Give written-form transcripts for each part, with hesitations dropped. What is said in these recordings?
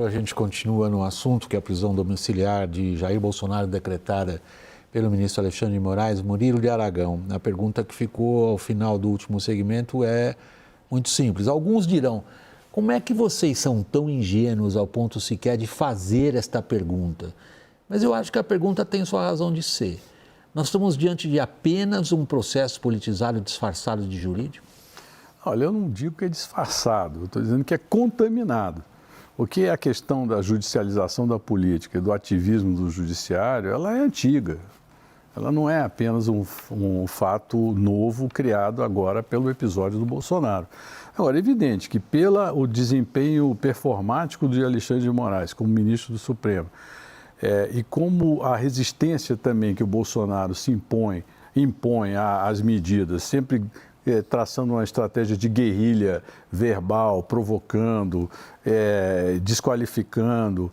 A gente continua no assunto que é a prisão domiciliar de Jair Bolsonaro decretada pelo ministro Alexandre de Moraes, Murilo de Aragão. A pergunta que ficou ao final do último segmento é muito simples. Alguns dirão, como é que vocês são tão ingênuos ao ponto sequer de fazer esta pergunta? Mas eu acho que a pergunta tem sua razão de ser. Nós estamos diante de apenas um processo politizado disfarçado de jurídico? Olha, eu não digo que é disfarçado, eu estou dizendo que é contaminado. O que é a questão da judicialização da política e do ativismo do judiciário, ela é antiga. Ela não é apenas um fato novo criado agora pelo episódio do Bolsonaro. Agora, é evidente que o desempenho performático de Alexandre de Moraes como ministro do Supremo e como a resistência também que o Bolsonaro impõe às medidas, sempre traçando uma estratégia de guerrilha verbal, provocando, desqualificando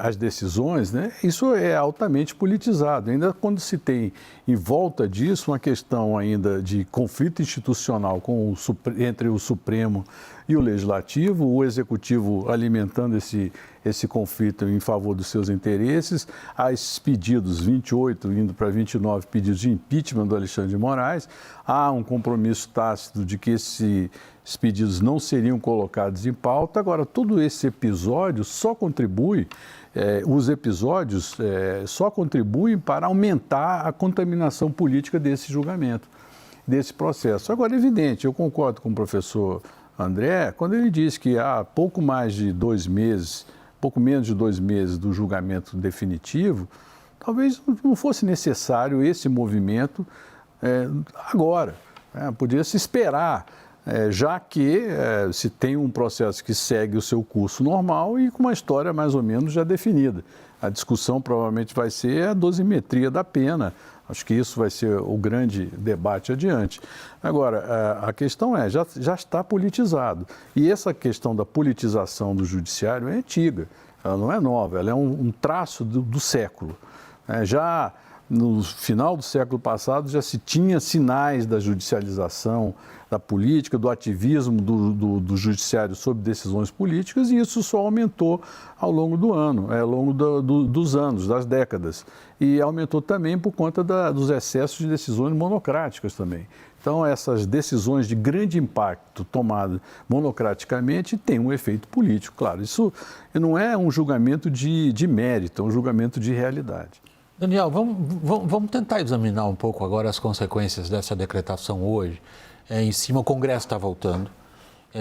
as decisões, né? Isso é altamente politizado. Ainda quando se tem em volta disso uma questão ainda de conflito institucional entre o Supremo e o Legislativo, o Executivo alimentando esse conflito em favor dos seus interesses, há esses pedidos, 28 indo para 29 pedidos de impeachment do Alexandre de Moraes, há um compromisso tácito de que esses pedidos não seriam colocados em pauta. Agora, todo esse episódio só contribui, os episódios só contribuem para aumentar a contaminação política desse julgamento, desse processo. Agora, é evidente, eu concordo com o professor André, quando ele diz que há pouco menos de 2 meses do julgamento definitivo, talvez não fosse necessário esse movimento agora. Podia se esperar, já que se tem um processo que segue o seu curso normal e com uma história mais ou menos já definida. A discussão provavelmente vai ser a dosimetria da pena. Acho que isso vai ser o grande debate adiante. Agora, a questão já está politizado. E essa questão da politização do judiciário é antiga, ela não é nova, ela é um traço do século. Já no final do século passado já se tinha sinais da judicialização da política, do ativismo do judiciário sobre decisões políticas, e isso só aumentou ao longo ao longo dos anos, das décadas. E aumentou também por conta dos excessos de decisões monocráticas também. Então, essas decisões de grande impacto tomadas monocraticamente têm um efeito político, claro. Isso não é um julgamento de mérito, é um julgamento de realidade. Daniel, vamos tentar examinar um pouco agora as consequências dessa decretação hoje. Em cima, o Congresso está voltando,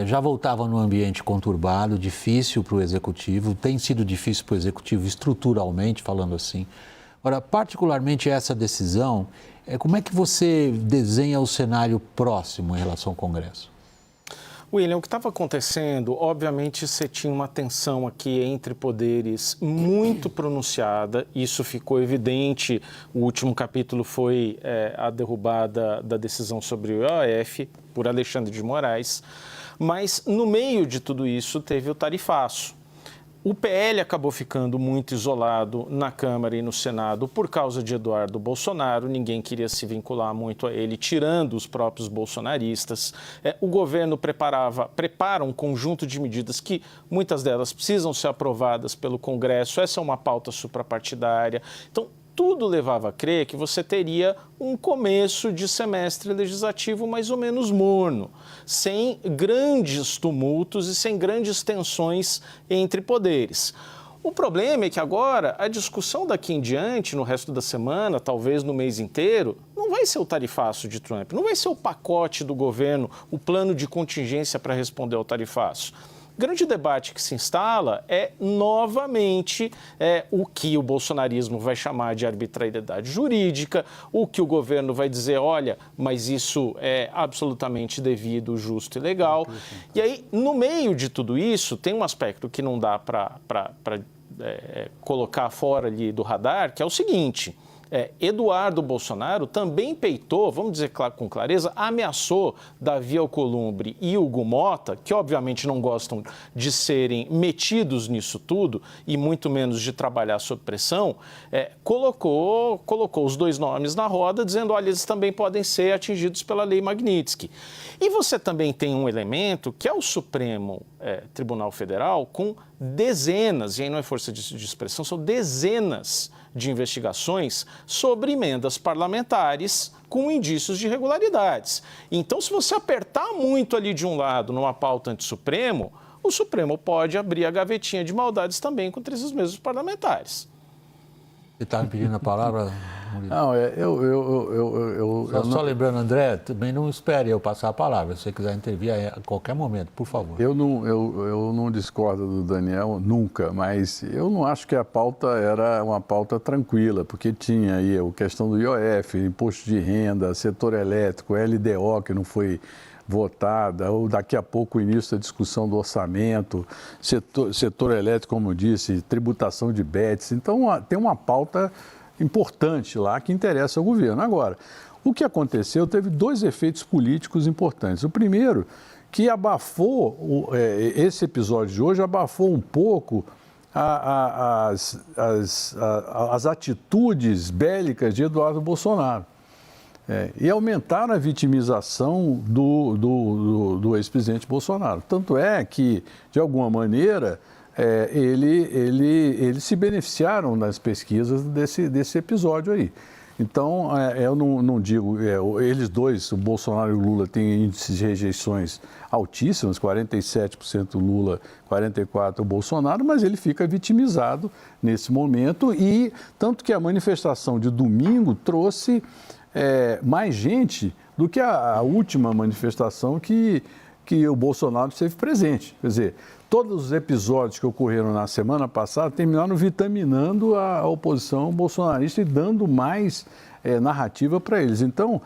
já voltava num ambiente conturbado, difícil para o Executivo, tem sido difícil para o Executivo estruturalmente, falando assim. Agora, particularmente essa decisão, como é que você desenha o cenário próximo em relação ao Congresso? William, o que estava acontecendo, obviamente você tinha uma tensão aqui entre poderes muito pronunciada, isso ficou evidente, o último capítulo foi a derrubada da decisão sobre o IOF por Alexandre de Moraes, mas no meio de tudo isso teve o tarifaço. O PL acabou ficando muito isolado na Câmara e no Senado por causa de Eduardo Bolsonaro. Ninguém queria se vincular muito a ele, tirando os próprios bolsonaristas. O governo prepara um conjunto de medidas que muitas delas precisam ser aprovadas pelo Congresso. Essa é uma pauta suprapartidária. Então, tudo levava a crer que você teria um começo de semestre legislativo mais ou menos morno, sem grandes tumultos e sem grandes tensões entre poderes. O problema é que agora a discussão daqui em diante, no resto da semana, talvez no mês inteiro, não vai ser o tarifaço de Trump, não vai ser o pacote do governo, o plano de contingência para responder ao tarifaço. O grande debate que se instala é, novamente, o que o bolsonarismo vai chamar de arbitrariedade jurídica, o que o governo vai dizer, olha, mas isso é absolutamente devido, justo e legal. E aí, no meio de tudo isso, tem um aspecto que não dá para colocar fora ali do radar, que é o seguinte... Eduardo Bolsonaro também peitou, vamos dizer com clareza, ameaçou Davi Alcolumbre e Hugo Mota, que obviamente não gostam de serem metidos nisso tudo e muito menos de trabalhar sob pressão, colocou os dois nomes na roda, dizendo, olha, eles também podem ser atingidos pela Lei Magnitsky. E você também tem um elemento que é o Supremo Tribunal Federal com dezenas, e aí não é força de expressão, são dezenas de investigações sobre emendas parlamentares com indícios de irregularidades. Então, se você apertar muito ali de um lado numa pauta anti-Supremo, o Supremo pode abrir a gavetinha de maldades também contra esses mesmos parlamentares. Você está me pedindo a palavra, Murilo? Não, Só lembrando, André, também não espere eu passar a palavra. Se você quiser intervir a qualquer momento, por favor. Eu não discordo do Daniel nunca, mas eu não acho que a pauta era uma pauta tranquila, porque tinha aí a questão do IOF, imposto de renda, setor elétrico, LDO, que não foi votada, ou daqui a pouco o início da discussão do orçamento, setor elétrico, como eu disse, tributação de bets. Então, tem uma pauta importante lá que interessa ao governo. Agora, o que aconteceu teve dois efeitos políticos importantes. O primeiro, que abafou, esse episódio de hoje abafou um pouco as atitudes bélicas de Eduardo Bolsonaro. E aumentaram a vitimização do ex-presidente Bolsonaro. Tanto é que, de alguma maneira, eles se beneficiaram nas pesquisas desse episódio aí. Então, eu não digo, eles dois, o Bolsonaro e o Lula, têm índices de rejeições altíssimos, 47% Lula, 44% o Bolsonaro, mas ele fica vitimizado nesse momento, e tanto que a manifestação de domingo trouxe mais gente do que a última manifestação que o Bolsonaro esteve presente. Quer dizer, todos os episódios que ocorreram na semana passada terminaram vitaminando a oposição bolsonarista e dando mais narrativa para eles. Então,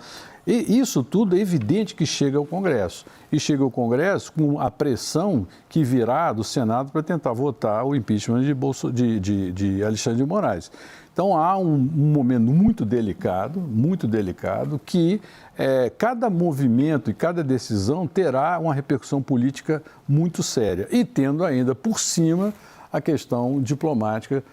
isso tudo é evidente que chega ao Congresso. E chega ao Congresso com a pressão que virá do Senado para tentar votar o impeachment de Alexandre de Moraes. Então, há um momento muito delicado, que cada movimento e cada decisão terá uma repercussão política muito séria. E tendo ainda por cima a questão diplomática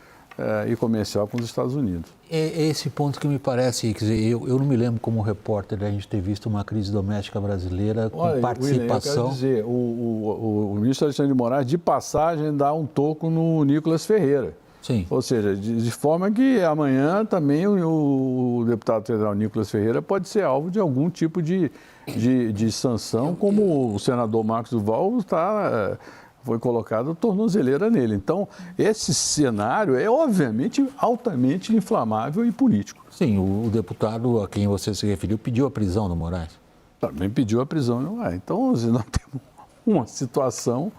e comercial com os Estados Unidos. É esse ponto que me parece, quer dizer, eu não me lembro como repórter da gente ter visto uma crise doméstica brasileira com participação. William, eu quero dizer, o ministro Alexandre de Moraes, de passagem, dá um toco no Nicolas Ferreira. Sim. Ou seja, de forma que amanhã também o deputado federal Nicolas Ferreira pode ser alvo de algum tipo de sanção, como o senador Marcos Duval foi colocado tornozeleira nele. Então, esse cenário é, obviamente, altamente inflamável e político. Sim, o deputado a quem você se referiu pediu a prisão do Moraes. Também pediu a prisão do Moraes. Então, nós temos uma situação...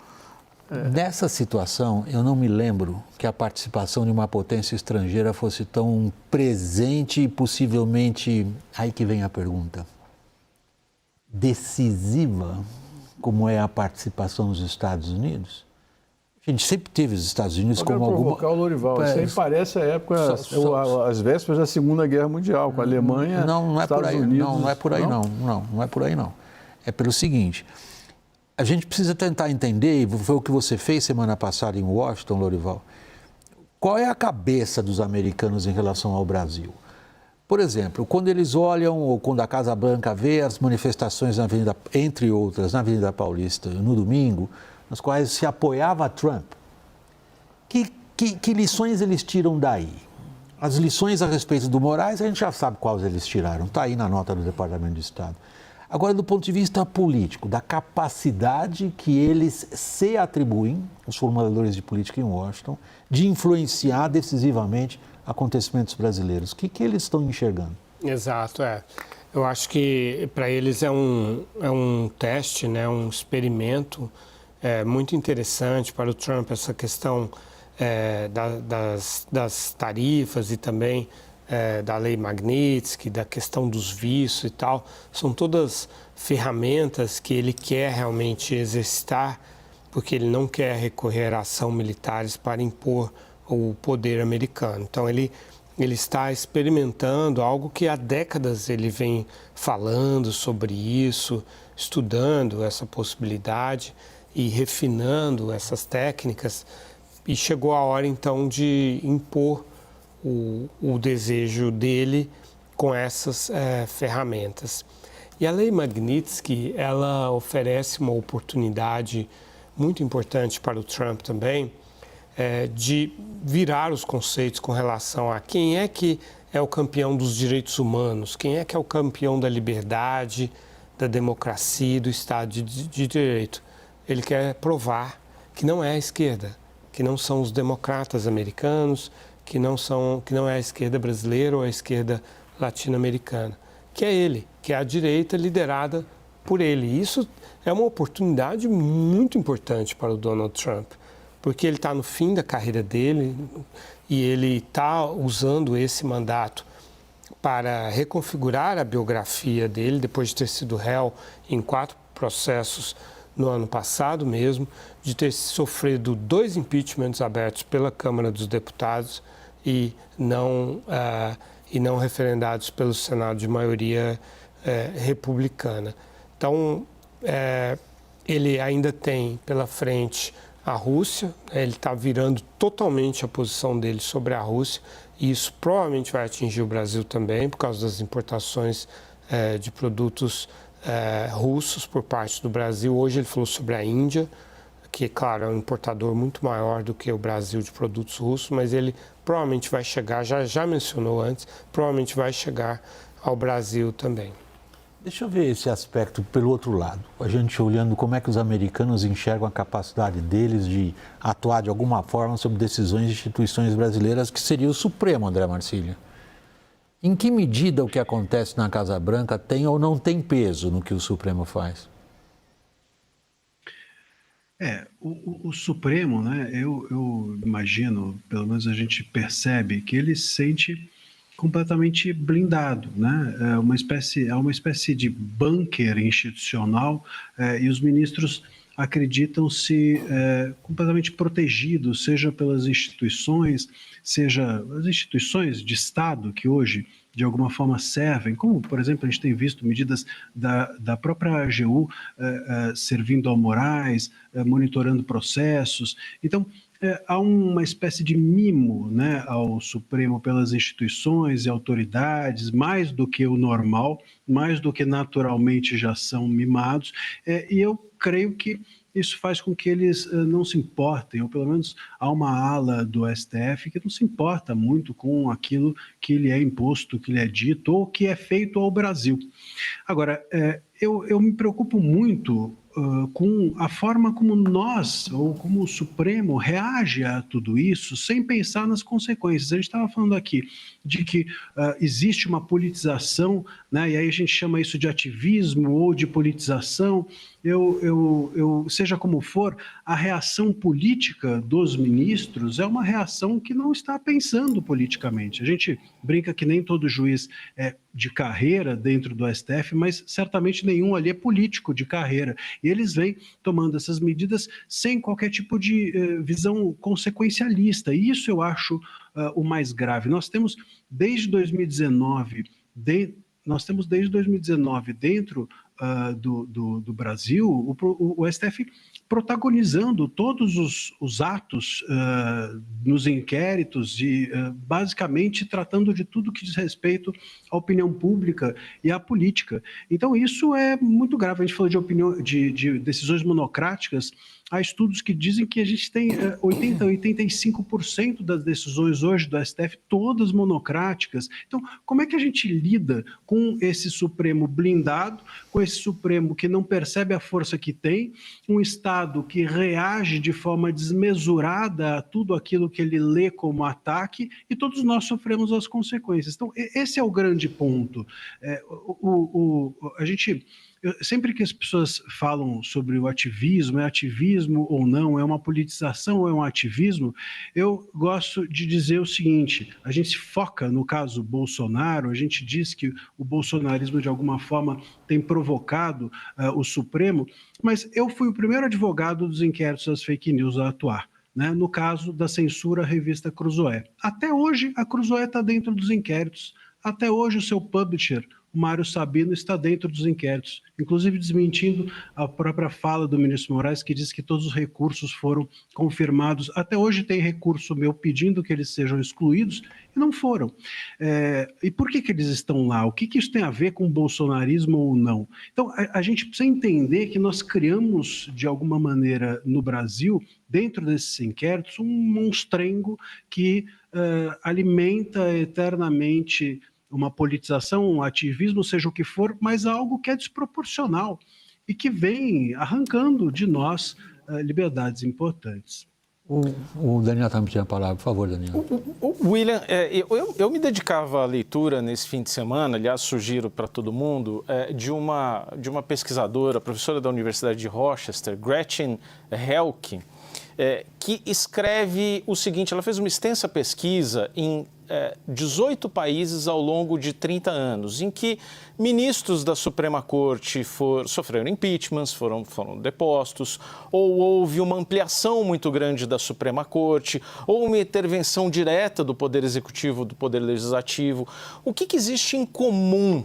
Nessa situação, eu não me lembro que a participação de uma potência estrangeira fosse tão presente e possivelmente, aí que vem a pergunta, decisiva como é a participação dos Estados Unidos. A gente sempre teve os Estados Unidos como alguma... o Lorival, isso aí parece a época, as vésperas da Segunda Guerra Mundial, com a Alemanha, Estados Unidos... Não é por aí não. É pelo seguinte... A gente precisa tentar entender, e foi o que você fez semana passada em Washington, Lorival, qual é a cabeça dos americanos em relação ao Brasil. Por exemplo, quando eles olham, ou quando a Casa Branca vê as manifestações na Avenida, entre outras, na Avenida Paulista, no domingo, nas quais se apoiava Trump, que lições eles tiram daí? As lições a respeito do Moraes, a gente já sabe quais eles tiraram, está aí na nota do Departamento de Estado. Agora, do ponto de vista político, da capacidade que eles se atribuem, os formuladores de política em Washington, de influenciar decisivamente acontecimentos brasileiros. O que eles estão enxergando? Exato, Eu acho que para eles é um teste, né, um experimento muito interessante para o Trump, essa questão das tarifas e também da lei Magnitsky, da questão dos vistos e tal, são todas ferramentas que ele quer realmente exercitar, porque ele não quer recorrer a ação militares para impor o poder americano. Então, ele está experimentando algo que há décadas ele vem falando sobre isso, estudando essa possibilidade e refinando essas técnicas, e chegou a hora, então, de impor o desejo dele com essas ferramentas. E a lei Magnitsky, ela oferece uma oportunidade muito importante para o Trump também, de virar os conceitos com relação a quem é que é o campeão dos direitos humanos, quem é que é o campeão da liberdade, da democracia e do Estado de Direito. Ele quer provar que não é a esquerda, que não são os democratas americanos, que não é a esquerda brasileira ou a esquerda latino-americana, que é ele, que é a direita liderada por ele. Isso é uma oportunidade muito importante para o Donald Trump, porque ele está no fim da carreira dele e ele está usando esse mandato para reconfigurar a biografia dele, depois de ter sido réu em 4 processos no ano passado mesmo, de ter sofrido 2 impeachments abertos pela Câmara dos Deputados e não referendados pelo Senado de maioria republicana. Então, ele ainda tem pela frente a Rússia, ele está virando totalmente a posição dele sobre a Rússia, e isso provavelmente vai atingir o Brasil também, por causa das importações de produtos russos por parte do Brasil. Hoje ele falou sobre a Índia, que, claro, é um importador muito maior do que o Brasil de produtos russos, mas ele provavelmente vai chegar, já mencionou antes, provavelmente vai chegar ao Brasil também. Deixa eu ver esse aspecto pelo outro lado. A gente olhando como é que os americanos enxergam a capacidade deles de atuar de alguma forma sobre decisões de instituições brasileiras, que seria o Supremo, André Marcílio. Em que medida o que acontece na Casa Branca tem ou não tem peso no que o Supremo faz? O Supremo, né, eu imagino, pelo menos a gente percebe, que ele se sente completamente blindado, né? É uma espécie de bunker institucional, e os ministros acreditam-se completamente protegidos, seja pelas instituições, seja as instituições de Estado que hoje de alguma forma servem, como, por exemplo, a gente tem visto medidas da própria AGU servindo ao Moraes, monitorando processos. Então, há uma espécie de mimo, né, ao Supremo pelas instituições e autoridades, mais do que o normal, mais do que naturalmente já são mimados, e eu creio que isso faz com que eles não se importem, ou pelo menos há uma ala do STF que não se importa muito com aquilo que lhe é imposto, que lhe é dito, ou que é feito ao Brasil. Agora, eu me preocupo muito com a forma como nós, ou como o Supremo, reage a tudo isso sem pensar nas consequências. A gente estava falando aqui de que existe uma politização, né, e aí a gente chama isso de ativismo ou de politização. Seja como for, a reação política dos ministros é uma reação que não está pensando politicamente. A gente brinca que nem todo juiz é de carreira dentro do STF, mas certamente nenhum ali é político de carreira. E eles vêm tomando essas medidas sem qualquer tipo de visão consequencialista. E isso eu acho o mais grave. Nós temos desde 2019, dentro do Brasil, o STF protagonizando todos os atos nos inquéritos e basicamente tratando de tudo que diz respeito à opinião pública e à política. Então isso é muito grave. A gente falou de decisões monocráticas. Há estudos que dizem que a gente tem 85% das decisões hoje do STF, todas monocráticas. Então, como é que a gente lida com esse Supremo blindado, com esse Supremo que não percebe a força que tem, um Estado que reage de forma desmesurada a tudo aquilo que ele lê como ataque, e todos nós sofremos as consequências. Então, esse é o grande ponto. Sempre que as pessoas falam sobre o ativismo, é ativismo ou não, é uma politização ou é um ativismo, eu gosto de dizer o seguinte: a gente se foca no caso Bolsonaro, a gente diz que o bolsonarismo de alguma forma tem provocado o Supremo, mas eu fui o primeiro advogado dos inquéritos das fake news a atuar, né, no caso da censura à revista Cruzoé. Até hoje a Cruzoé está dentro dos inquéritos, até hoje o seu publisher, Mário Sabino está dentro dos inquéritos, inclusive desmentindo a própria fala do ministro Moraes, que diz que todos os recursos foram confirmados. Até hoje tem recurso meu pedindo que eles sejam excluídos e não foram. E por que eles estão lá? O que isso tem a ver com bolsonarismo ou não? Então, a gente precisa entender que nós criamos, de alguma maneira, no Brasil, dentro desses inquéritos, um monstrengo que alimenta eternamente uma politização, um ativismo, seja o que for, mas algo que é desproporcional e que vem arrancando de nós liberdades importantes. O Daniel também tinha a palavra, por favor, Daniel. William, eu me dedicava à leitura nesse fim de semana, aliás, sugiro para todo mundo, de uma pesquisadora, professora da Universidade de Rochester, Gretchen Helke, que escreve o seguinte: ela fez uma extensa pesquisa em 18 países ao longo de 30 anos, em que ministros da Suprema Corte sofreram impeachments, foram depostos, ou houve uma ampliação muito grande da Suprema Corte, ou uma intervenção direta do Poder Executivo, do Poder Legislativo. O que existe em comum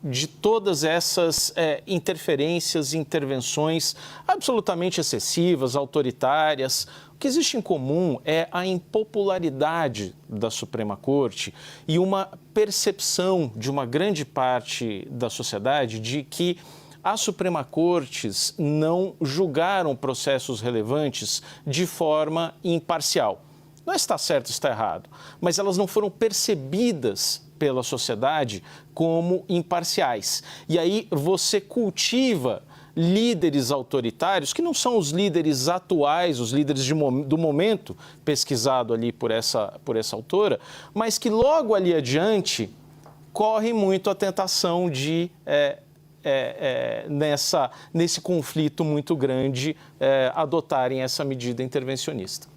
de todas essas interferências e intervenções absolutamente excessivas, autoritárias? O que existe em comum é a impopularidade da Suprema Corte e uma percepção de uma grande parte da sociedade de que as Suprema Cortes não julgaram processos relevantes de forma imparcial. Não está certo, está errado, mas elas não foram percebidas pela sociedade como imparciais. E aí você cultiva líderes autoritários, que não são os líderes atuais, os líderes do momento, pesquisado ali por essa autora, mas que logo ali adiante corre muito a tentação de, nesse conflito muito grande, adotarem essa medida intervencionista.